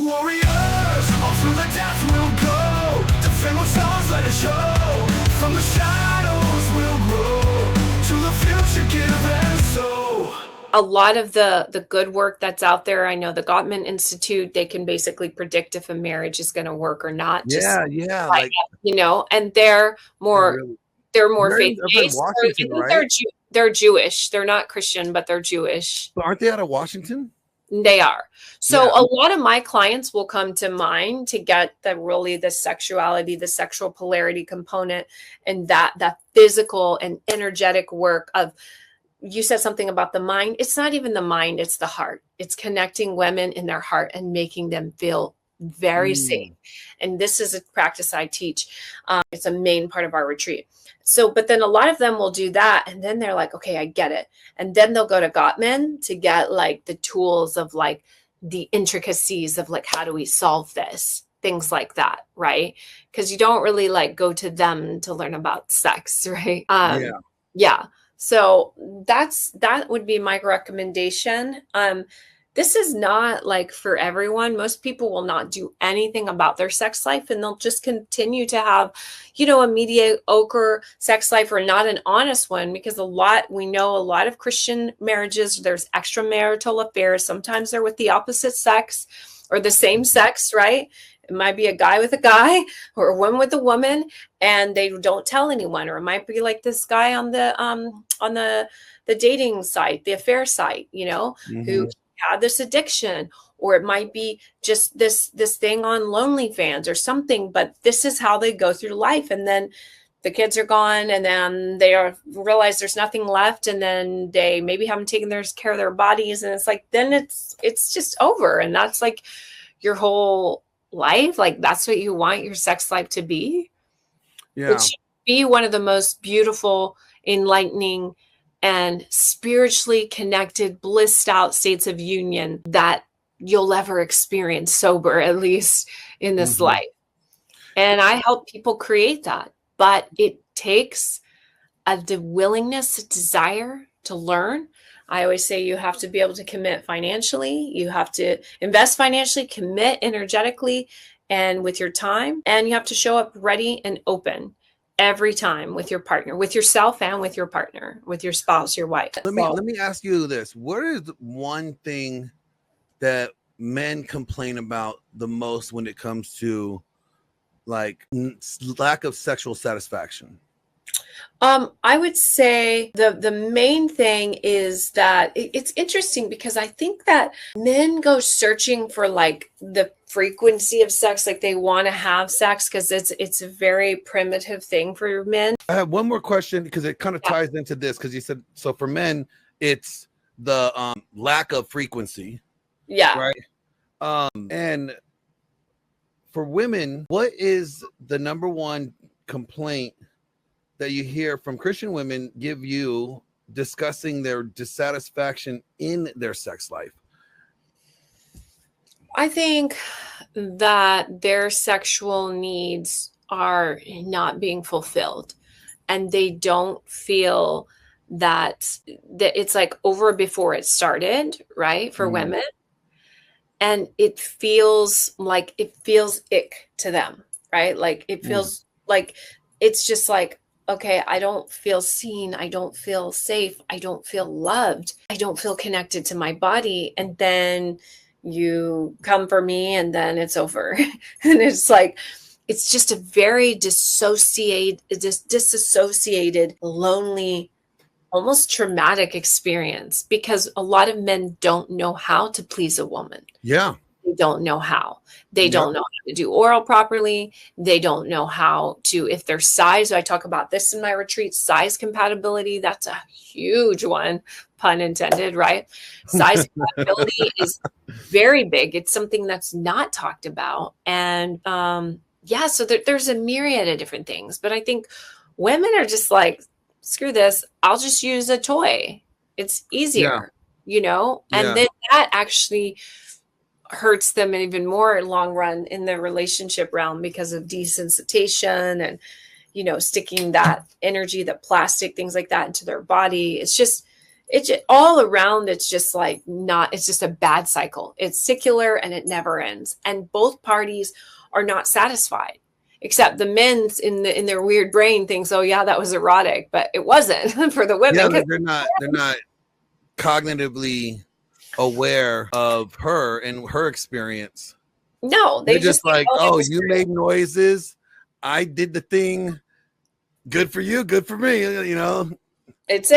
warriors, all through the death we'll go. Defend ourselves, let it show. From the shadows we'll grow. To the future give and sow. A lot of the good work that's out there, I know the Gottman Institute, they can basically predict if a marriage is going to work or not. Yeah, like And they're more they're in faith-based. Washington, I think right? they're Jewish. They're not Christian, but they're Jewish. But aren't they out of Washington? They are. So Yeah. a lot of my clients will come to mine to get the sexuality, the sexual polarity component, and that physical and energetic work of, you said something about the mind. It's not even the mind, it's the heart. It's connecting women in their heart and making them feel very safe. And this is a practice I teach. It's a main part of our retreat. So, but then a lot of them will do that. And then they're like, okay, I get it. And then they'll go to Gottman to get like the tools of like the intricacies of like, how do we solve this? Things like that, right? Because you don't really like go to them to learn about sex, right? Yeah. So that would be my recommendation. This is not like for everyone. Most people will not do anything about their sex life, and they'll just continue to have, a mediocre sex life or not an honest one, because we know a lot of Christian marriages, there's extramarital affairs. Sometimes they're with the opposite sex or the same sex, right? It might be a guy with a guy or a woman with a woman, and they don't tell anyone. Or it might be like this guy on the dating site, the affair site, who had this addiction. Or it might be just this thing on OnlyFans or something. But this is how they go through life, and then the kids are gone, and then they realize there's nothing left, and then they maybe haven't taken care of their bodies, and it's like then it's just over, and that's like your whole life. Like that's what you want your sex life to be. Yeah. It should be one of the most beautiful, enlightening, and spiritually connected, blissed out states of union that you'll ever experience sober, at least in this life. And I help people create that, but it takes the willingness, a desire to learn. I always say you have to be able to commit financially. You have to invest financially, commit energetically and with your time. And you have to show up ready and open every time with your partner, with yourself and with your partner, with your spouse, your wife. Let me ask you this. What is one thing that men complain about the most when it comes to like lack of sexual satisfaction? I would say the main thing is that it's interesting, because I think that men go searching for like the frequency of sex, like they want to have sex because it's a very primitive thing for men. I have one more question because it kind of ties into this, because you said, so for men, it's the lack of frequency. Yeah. Right. And for women, what is the number one complaint that you hear from Christian women give you discussing their dissatisfaction in their sex life? I think that their sexual needs are not being fulfilled, and they don't feel that it's like over before it started, right? For women. And it feels ick to them, right? Like it feels like it's just like, okay, I don't feel seen. I don't feel safe. I don't feel loved. I don't feel connected to my body. And then you come for me and then it's over. And it's like, it's just a very disassociated, lonely, almost traumatic experience, because a lot of men don't know how to please a woman. Yeah. They don't know how. They don't know how to do oral properly. They don't know how to, if their size, I talk about this in my retreat, size compatibility. That's a huge one, pun intended, right? Size compatibility is very big. It's something that's not talked about. And so there's a myriad of different things. But I think women are just like, screw this. I'll just use a toy. It's easier, and then that actually hurts them even more long run in the relationship realm because of desensitization and, sticking that energy, that plastic, things like that into their body. It's all around, it's just like not, it's just a bad cycle. It's secular and it never ends. And both parties are not satisfied, except the men's in their weird brain thinks, oh yeah, that was erotic, but it wasn't for the women. Yeah, they're not cognitively aware of her and her experience. No, They're just like, oh, oh, you made noises, I did the thing, good for you, good for me, you know. it's it.